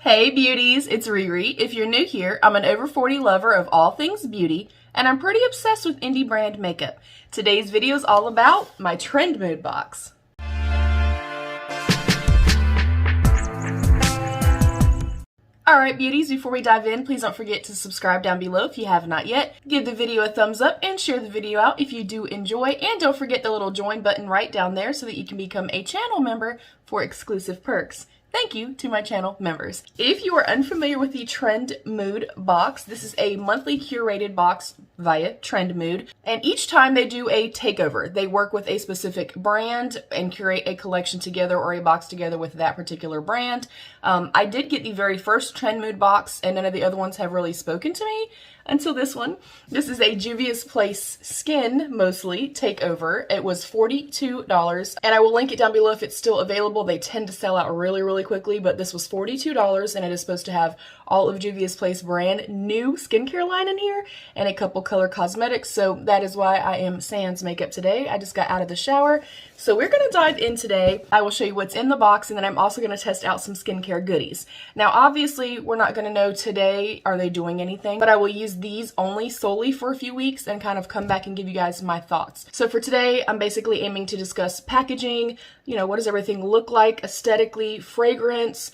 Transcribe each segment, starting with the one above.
Hey beauties, it's Riri. If you're new here, I'm an over 40 lover of all things beauty, and I'm pretty obsessed with indie brand makeup. Today's video is all about my Trendmood box. Alright beauties, before we dive in, please don't forget to subscribe down below if you have not yet. Give the video a thumbs up and share the video out if you do enjoy, and don't forget the little join button right down there so that you can become a channel member for exclusive perks. Thank you to my channel members. If you are unfamiliar with the Trendmood box, this is a monthly curated box via Trendmood, and each time they do a takeover. They work with a specific brand and curate a collection together or a box together with that particular brand. I did get the very first Trendmood box, and none of the other ones have really spoken to me until this one. This is a JUVIA'S Place Skin, mostly, takeover. It was $42, and I will link it down below if it's still available. They tend to sell out really quickly, but this was $42, and it is supposed to have all of JUVIA'S Place brand new skincare line in here, and a couple color cosmetics, so that is why I am sans makeup today. I just got out of the shower, so we're gonna dive in today. I will show you what's in the box, and then I'm also gonna test out some skincare goodies. Now, obviously, we're not gonna know today, are they doing anything, but I will use these only solely for a few weeks and kind of come back and give you guys my thoughts. So for today, I'm basically aiming to discuss packaging, you know, what does everything look like aesthetically, fragrance,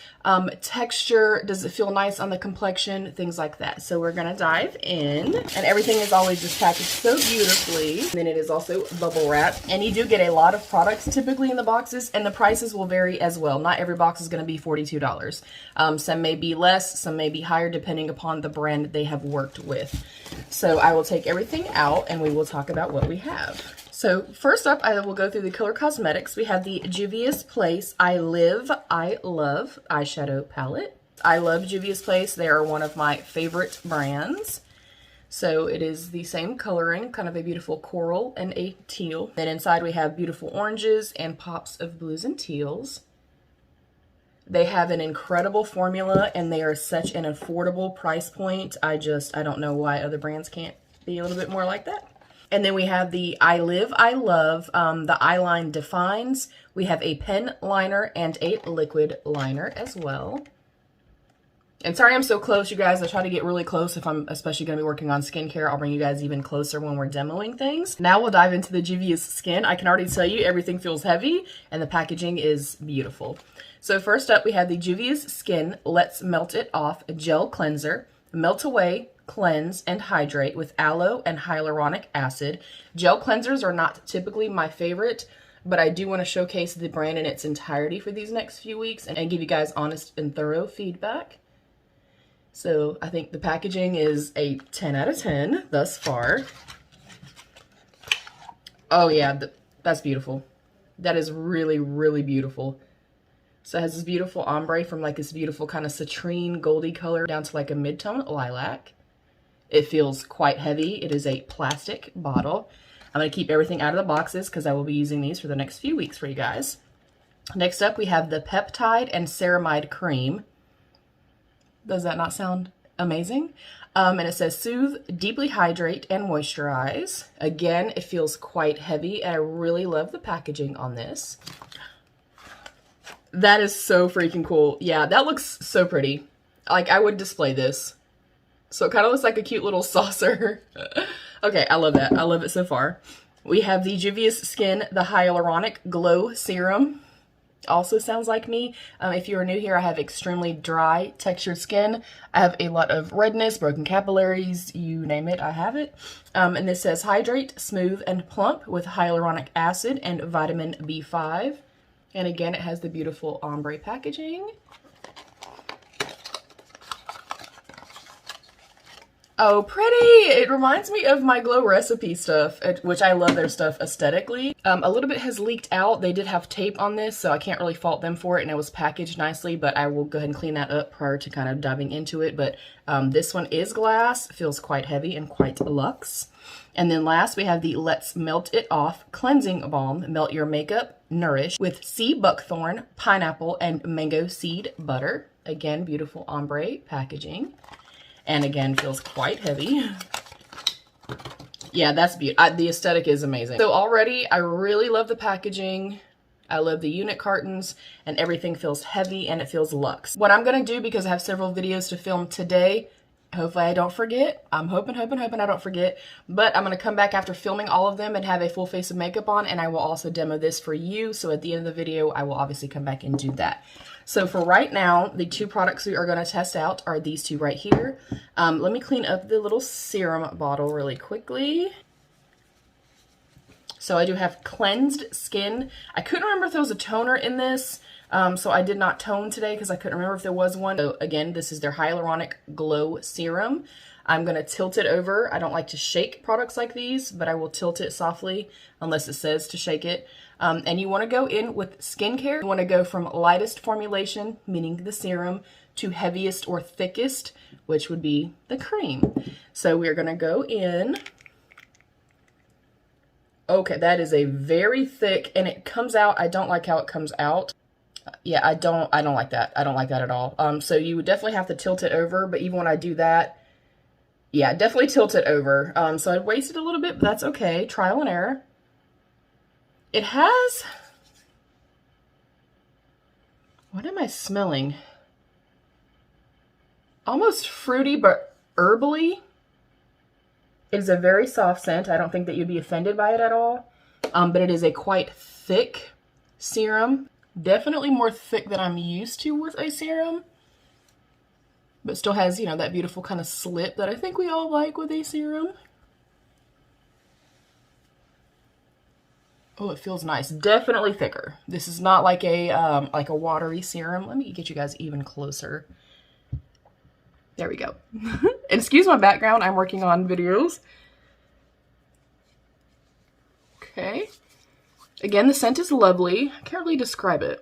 texture, does it feel nice on the complexion, things like that. So we're gonna dive in, and everything is always just packaged so beautifully. And then it is also bubble wrap, and you do get a lot of products typically in the boxes, and the prices will vary as well. Not every box is gonna be $42. Some may be less, some may be higher depending upon the brand they have worked with. So I will take everything out and we will talk about what we have. So first up, I will go through the color cosmetics. We have the JUVIA'S Place I Live, I Love eyeshadow palette. I love JUVIA'S Place. They are one of my favorite brands. So it is the same coloring, kind of a beautiful coral and a teal. Then inside we have beautiful oranges and pops of blues and teals. They have an incredible formula, and they are such an affordable price point. I don't know why other brands can't be a little bit more like that. And then we have the I Live, I Love, the eyeline defines. We have a pen liner and a liquid liner as well. And sorry I'm so close, you guys. I try to get really close if I'm especially going to be working on skincare. I'll bring you guys even closer when we're demoing things. Now we'll dive into the JUVIA'S Skin. I can already tell you everything feels heavy, and the packaging is beautiful. So first up, we have the JUVIA'S Skin Let's Melt It Off Gel Cleanser. Melt away, cleanse, and hydrate with aloe and hyaluronic acid. Gel cleansers are not typically my favorite, but I do want to showcase the brand in its entirety for these next few weeks and give you guys honest and thorough feedback. So I think the packaging is a 10 out of 10 thus far. Oh yeah, that's beautiful. That is really beautiful. So it has this beautiful ombre from like this beautiful kind of citrine goldy color down to like a mid-tone lilac. It feels quite heavy. It is a plastic bottle. I'm going to keep everything out of the boxes because I will be using these for the next few weeks for you guys. Next up, we have the Peptide and Ceramide Cream. Does that not sound amazing? And it says soothe, deeply hydrate, and moisturize. Again, it feels quite heavy, and I really love the packaging on this. That is so freaking cool. Yeah, that looks so pretty. Like, I would display this. So it kind of looks like a cute little saucer. Okay, I love that. I love it so far. We have the JUVIA'S Skin, the Hyaluronic Glow Serum. Also sounds like me. If you are new here, I have extremely dry textured skin. I have a lot of redness, broken capillaries, you name it, I have it. And this says hydrate, smooth, and plump with hyaluronic acid and vitamin B5. And again, it has the beautiful ombre packaging. Oh, pretty! It reminds me of my Glow recipe stuff, which I love their stuff aesthetically. A little bit has leaked out. They did have tape on this, so I can't really fault them for it, and it was packaged nicely, but I will go ahead and clean that up prior to kind of diving into it. But this one is glass, feels quite heavy and quite luxe. And then last, we have the Let's Melt It Off Cleansing Balm. Melt your makeup, nourish, with sea buckthorn, pineapple, and mango seed butter. Again, beautiful ombre packaging. And again, feels quite heavy. Yeah, that's beautiful. The aesthetic is amazing. So already, I really love the packaging. I love the unit cartons, and everything feels heavy and it feels luxe. What I'm going to do, because I have several videos to film today, hopefully I don't forget. I'm hoping I don't forget. But I'm going to come back after filming all of them and have a full face of makeup on, and I will also demo this for you. So at the end of the video, I will obviously come back and do that. So for right now, the two products we are going to test out are these two right here. Let me clean up the little serum bottle really quickly. So I do have cleansed skin. I couldn't remember if there was a toner in this. So I did not tone today because I couldn't remember if there was one. So again, this is their Hyaluronic Glow Serum. I'm going to tilt it over. I don't like to shake products like these, but I will tilt it softly unless it says to shake it. And you want to go in with skincare. You want to go from lightest formulation, meaning the serum, to heaviest or thickest, which would be the cream. So we're going to go in. Okay, that is a very thick, and it comes out. I don't like how it comes out. Yeah, I don't like that. I don't like that at all. So you would definitely have to tilt it over, but even when I do that, yeah, definitely tilt it over. So I wasted a little bit, but that's okay. Trial and error. It has, what am I smelling? Almost fruity, but herbally. It is a very soft scent. I don't think that you'd be offended by it at all. But it is a quite thick serum. Definitely more thick than I'm used to with a serum. But still has, you know, that beautiful kind of slip that I think we all like with a serum. Oh, it feels nice. Definitely thicker. This is not like a watery serum. Let me get you guys even closer. There we go. And excuse my background. I'm working on videos. Okay. Again, the scent is lovely. I can't really describe it.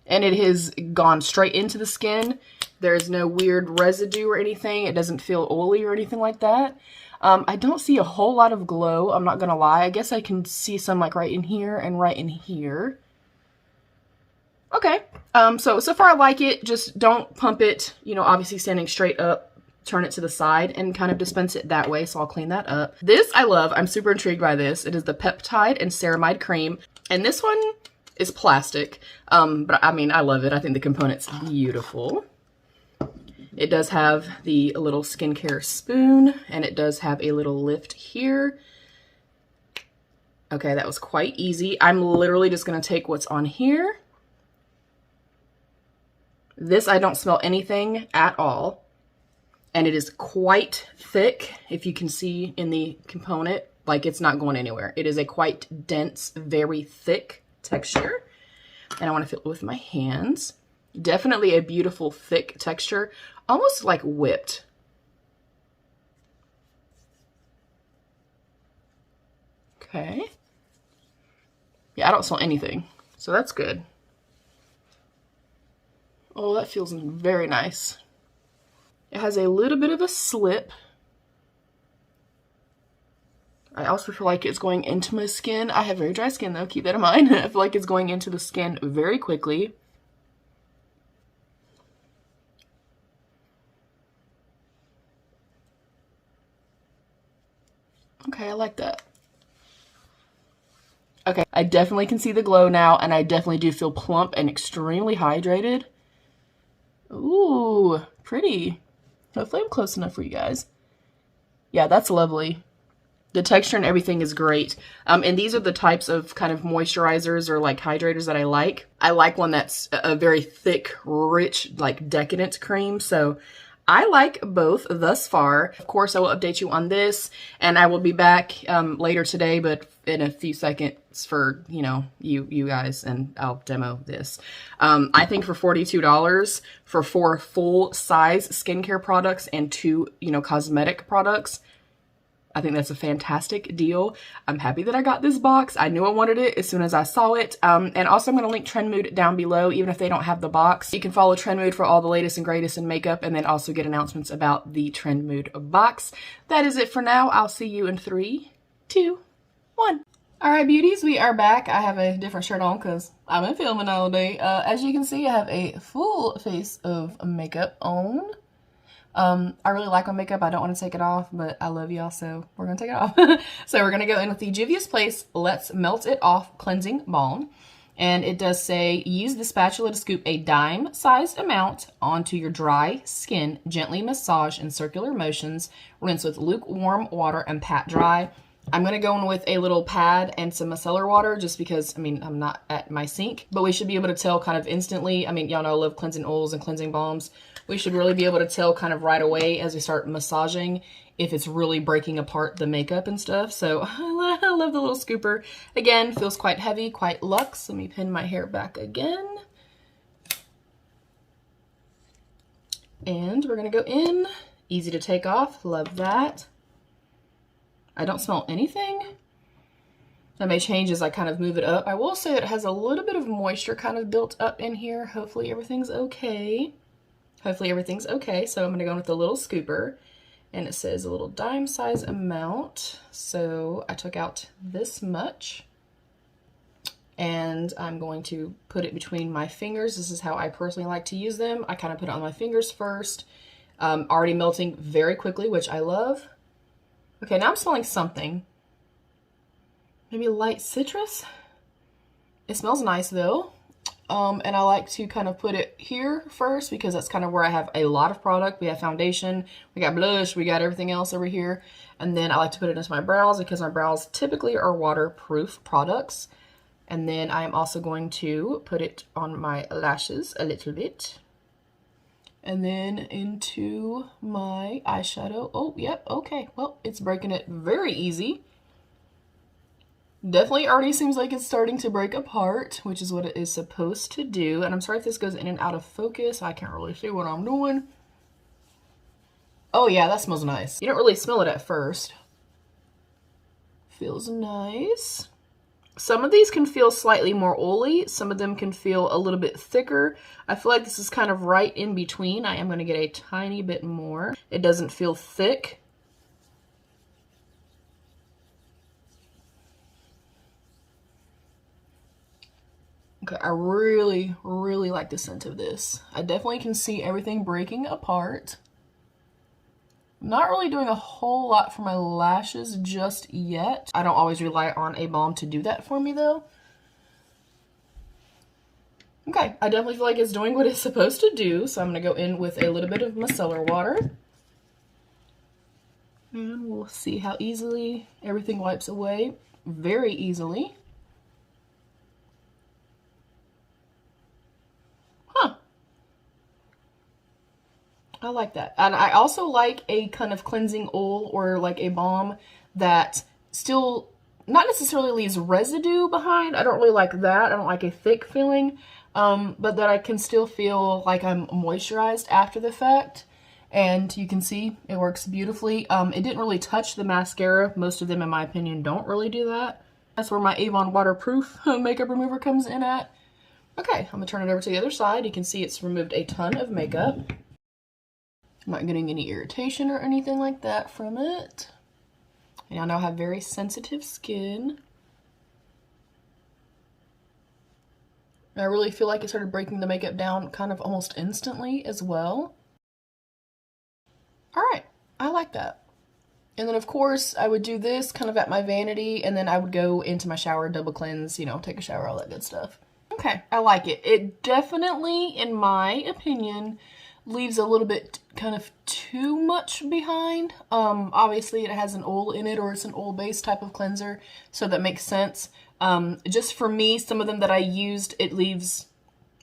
And it has gone straight into the skin. There is no weird residue or anything. It doesn't feel oily or anything like that. I don't see a whole lot of glow. I'm not going to lie. I guess I can see some like right in here and right in here. Okay. So far I like it. Just don't pump it, you know, obviously standing straight up. Turn it to the side and kind of dispense it that way, so I'll clean that up. This I love. I'm super intrigued by this. It is the Peptide and Ceramide cream, and this one is plastic, but I mean, I love it. I think the component's beautiful. It does have the little skincare spoon, and it does have a little lift here. Okay, that was quite easy. I'm literally just going to take what's on here. This, I don't smell anything at all. And it is quite thick, if you can see in the component, like it's not going anywhere. It is a quite dense, very thick texture. And I want to feel it with my hands. Definitely a beautiful, thick texture, almost like whipped. Okay. Yeah, I don't smell anything, so that's good. Oh, that feels very nice. It has a little bit of a slip. I also feel like it's going into my skin. I have very dry skin though, keep that in mind. I feel like it's going into the skin very quickly. Okay, I like that. Okay, I definitely can see the glow now, and I definitely do feel plump and extremely hydrated. Ooh, pretty. Hopefully I'm close enough for you guys. Yeah, that's lovely. The texture and everything is great. And these are the types of kind of moisturizers or like hydrators that I like. I like one that's a very thick, rich, like decadent cream. So I like both thus far. Of course, I will update you on this, and I will be back later today, but in a few seconds for, you know, you guys, and I'll demo this. I think for $42 for 4 full-size skincare products and 2, you know, cosmetic products, I think that's a fantastic deal. I'm happy that I got this box. I knew I wanted it as soon as I saw it. And also I'm going to link Trendmood down below, even if they don't have the box. You can follow Trendmood for all the latest and greatest in makeup, and then also get announcements about the Trendmood box. That is it for now. I'll see you in 3, 2, 1. All right, beauties, we are back. I have a different shirt on because I've been filming all day. As you can see, I have a full face of makeup on. I really like my makeup. I don't want to take it off, but I love y'all, so we're going to take it off. So we're going to go in with the Juvia's Place Let's Melt It Off Cleansing Balm. And it does say, use the spatula to scoop a dime-sized amount onto your dry skin. Gently massage in circular motions. Rinse with lukewarm water and pat dry. I'm going to go in with a little pad and some micellar water just because, I mean, I'm not at my sink. But we should be able to tell kind of instantly. I mean, y'all know I love cleansing oils and cleansing balms. We should really be able to tell kind of right away as we start massaging if it's really breaking apart the makeup and stuff. So I love the little scooper. Again, feels quite heavy, quite luxe. Let me pin my hair back again. And we're gonna go in. Easy to take off, love that. I don't smell anything. That may change as I kind of move it up. I will say that it has a little bit of moisture kind of built up in here. Hopefully everything's okay. Hopefully everything's okay. So I'm gonna go in with the little scooper. And it says a little dime size amount. So I took out this much. And I'm going to put it between my fingers. This is how I personally like to use them. I kind of put it on my fingers first. Already melting very quickly, which I love. Okay, now I'm smelling something. Maybe light citrus? It smells nice though. And I like to kind of put it here first because that's kind of where I have a lot of product. We have foundation, we got blush, we got everything else over here. And then I like to put it into my brows because my brows typically are waterproof products. And then I am also going to put it on my lashes a little bit. And then into my eyeshadow. Oh, yep, okay. Well, it's breaking it very easy. Definitely already seems like it's starting to break apart, which is what it is supposed to do. And I'm sorry if this goes in and out of focus. I can't really see what I'm doing. Oh yeah, that smells nice. You don't really smell it at first. Feels nice. Some of these can feel slightly more oily. Some of them can feel a little bit thicker. I feel like this is kind of right in between. I am going to get a tiny bit more. It doesn't feel thick. Okay, I really, really like the scent of this. I definitely can see everything breaking apart. I'm not really doing a whole lot for my lashes just yet. I don't always rely on a balm to do that for me though. Okay, I definitely feel like it's doing what it's supposed to do. So I'm gonna go in with a little bit of micellar water. And we'll see how easily everything wipes away. Very easily. I like that. And I also like a kind of cleansing oil or like a balm that still not necessarily leaves residue behind. I don't really like that. I don't like a thick feeling, but that I can still feel like I'm moisturized after the fact. And you can see it works beautifully. It didn't really touch the mascara. Most of them, in my opinion, don't really do that. That's where my Avon waterproof makeup remover comes in at. Okay, I'm gonna turn it over to the other side. You can see it's removed a ton of makeup. I'm not getting any irritation or anything like that from it. And I now have very sensitive skin. And I really feel like it started breaking the makeup down kind of almost instantly as well. All right, I like that. And then of course I would do this kind of at my vanity and then I would go into my shower, double cleanse, you know, take a shower, all that good stuff. Okay, I like it. It definitely, in my opinion, leaves a little bit kind of too much behind. Obviously it has an oil in it or it's an oil-based type of cleanser, so that makes sense. Just for me, some of them that I used, it leaves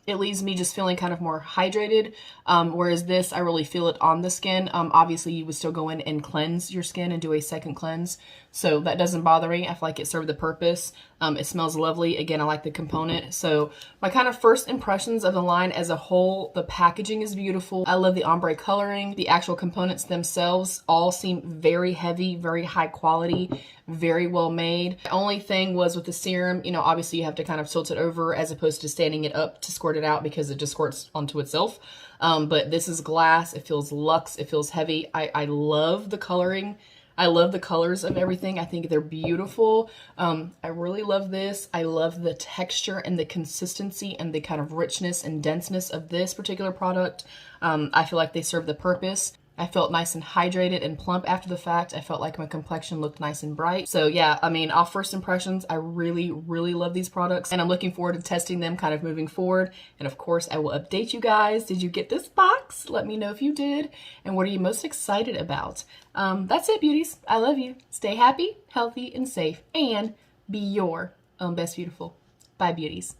me just feeling kind of more hydrated, whereas this, I really feel it on the skin. Obviously you would still go in and cleanse your skin and do a second cleanse, so that doesn't bother me. I feel like it served the purpose. It smells lovely. Again, I like the component. So my kind of first impressions of the line as a whole, the packaging is beautiful. I love the ombre coloring. The actual components themselves all seem very heavy, very high quality, very well made. The only thing was with the serum, you know, obviously you have to kind of tilt it over as opposed to standing it up to squirt it out because it just squirts onto itself. But this is glass. It feels luxe. It feels heavy. I love the coloring. I love the colors of everything. I think they're beautiful. I really love this. I love the texture and the consistency and the kind of richness and denseness of this particular product. I feel like they serve the purpose. I felt nice and hydrated and plump after the fact. I felt like my complexion looked nice and bright. So yeah, I mean, off first impressions, I really, really love these products, and I'm looking forward to testing them kind of moving forward. And of course, I will update you guys. Did you get this box? Let me know if you did. And what are you most excited about? That's it, beauties. I love you. Stay happy, healthy, and safe, and be your own best beautiful. Bye, beauties.